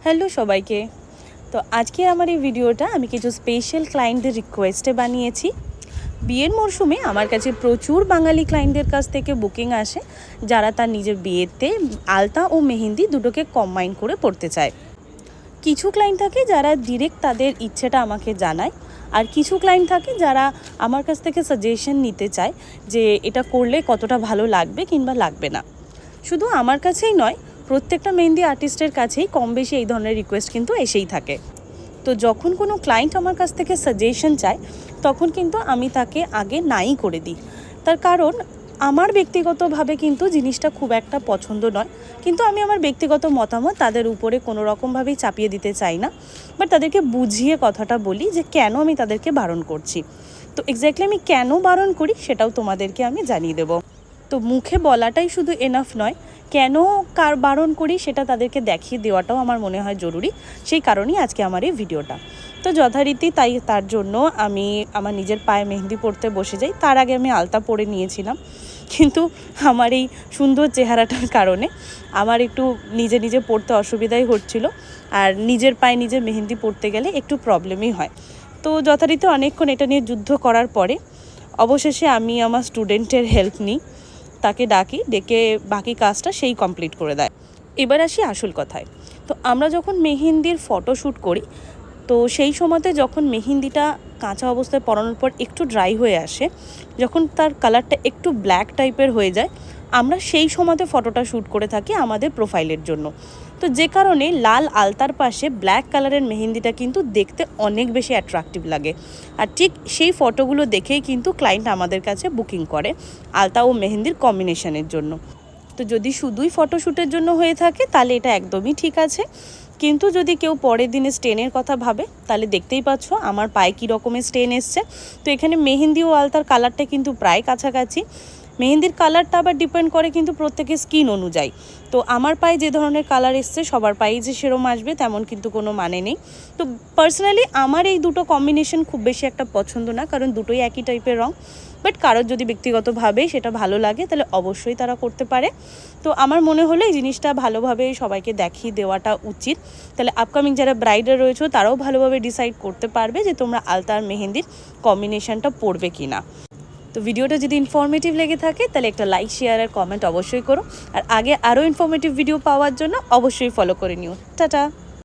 Hello সবাইকে। তো আজকে আমার এই ভিডিওটা আমি কিছু স্পেশাল ক্লায়েন্টদের রিকোয়েস্টে বানিয়েছি। বিয়ের মরশুমে আমার কাছে প্রচুর বাঙালি ক্লায়েন্টদের কাছ থেকে বুকিং আসে, যারা তার নিজের বিয়েতে আলতা ও মেহেন্দি দুটোকে কম্বাইন করে পড়তে চায়। কিছু ক্লায়েন্ট থাকে যারা ডিরেক্ট তাদের ইচ্ছেটা আমাকে জানায়, আর কিছু ক্লায়েন্ট থাকে যারা আমার কাছ থেকে সাজেশন নিতে চায় যে এটা করলে কতটা ভালো লাগবে কিংবা লাগবে না। শুধু আমার কাছেই নয়, প্রত্যেকটা মেহেন্দি আর্টিস্টের কাছেই কম বেশি এই ধরনের রিকোয়েস্ট কিন্তু এসেই থাকে। তো যখন কোনো ক্লায়েন্ট আমার কাছ থেকে সাজেশন চায়, তখন কিন্তু আমি তাকে আগে নাই করে দিই। তার কারণ আমার ব্যক্তিগতভাবে কিন্তু জিনিসটা খুব একটা পছন্দ নয়, কিন্তু আমি আমার ব্যক্তিগত মতামত তাদের উপরে কোনো রকমভাবেই চাপিয়ে দিতে চাই না, বাট তাদেরকে বুঝিয়ে কথাটা বলি যে কেন আমি তাদেরকে বারণ করছি। তো এক্স্যাক্টলি আমি কেন বারণ করি সেটাও তোমাদেরকে আমি জানিয়ে দেবো। তো মুখে বলাটাই শুধু এনাফ নয়, কেন কার বারণ করি সেটা তাদেরকে দেখিয়ে দেওয়াটাও আমার মনে হয় জরুরি। সেই কারণেই আজকে আমার এই ভিডিওটা। তো যথারীতি তার জন্য আমি আমার নিজের পায়ে মেহেন্দি পরতে বসে যাই। তার আগে আমি আলতা পরে নিয়েছিলাম, কিন্তু আমার এই সুন্দর চেহারাটার কারণে আমার একটু নিজে নিজে পড়তে অসুবিধাই হচ্ছিল, আর নিজের পায়ে নিজে মেহেন্দি পরতে গেলে একটু প্রবলেমই হয়। তো যথারীতি অনেকক্ষণ এটা নিয়ে যুদ্ধ করার পরে অবশেষে আমি আমার স্টুডেন্টের হেল্প নিই, তাকে ডেকে বাকি কাজটা সেই কমপ্লিট করে দেয়। এবার আসি আসল কথায়। তো আমরা যখন মেহেন্দির ফটোশ্যুট করি, তো সেই সময়তে যখন মেহেন্দিটা কাঁচা অবস্থায় পরানোর পর একটু ড্রাই হয়ে আসে, যখন তার কালারটা একটু ব্ল্যাক টাইপের হয়ে যায়, আমরা সেই সময়তে ফটোটা শ্যুট করে থাকি আমাদের প্রোফাইলের জন্য। তো যে কারণে লাল আলতার পাশে ব্ল্যাক কালারের মেহেন্দিটা কিন্তু দেখতে অনেক বেশি অ্যাট্রাকটিভ লাগে। আর ঠিক সেই ফটোগুলো দেখেই কিন্তু ক্লায়েন্ট আমাদের কাছে বুকিং করে আলতা ও মেহেন্দির কম্বিনেশনের জন্য। তো যদি শুধুই ফটোশ্যুটের জন্য হয়ে থাকে তাহলে এটা একদমই ঠিক আছে, কিন্তু যদি কেউ পরের দিনে স্টেনের কথা ভাবে, তাহলে দেখতেই পাচ্ছ আমার পায়ে কী রকমের স্টেন এসছে। তো এখানে মেহেন্দি ও আলতার কালারটা কিন্তু প্রায় কাছাকাছি। মেহেন্দির কালারটা আবার ডিপেন্ড করে কিন্তু প্রত্যেকের স্কিন অনুযায়ী। তো আমার পায়ে যে ধরনের কালার এসছে সবার পায়ে যে সেরম আসবে তেমন কিন্তু কোনো মানে নেই। তো পার্সোনালি আমার এই দুটো কম্বিনেশন খুব বেশি একটা পছন্দ না, কারণ দুটোই একই টাইপের রং। বাট কারোর যদি ব্যক্তিগতভাবে সেটা ভালো লাগে তাহলে অবশ্যই তারা করতে পারে। তো আমার মনে হলো এই জিনিসটা ভালোভাবে সবাইকে দেখিয়ে দেওয়াটা উচিত। তাহলে আপকামিং যারা ব্রাইডার রয়েছে তারাও ভালোভাবে ডিসাইড করতে পারবে যে তোমরা আলতা আর মেহেন্দির কম্বিনেশনটা পড়বে কি না। তো ভিডিওটা যদি ইনফরমেটিভ লেগে থাকে তাহলে একটা লাইক, শেয়ার আর কমেন্ট অবশ্যই করো। আর আগে আরও ইনফরমেটিভ ভিডিও পাওয়ার জন্য অবশ্যই ফলো করে নিও। টাটা।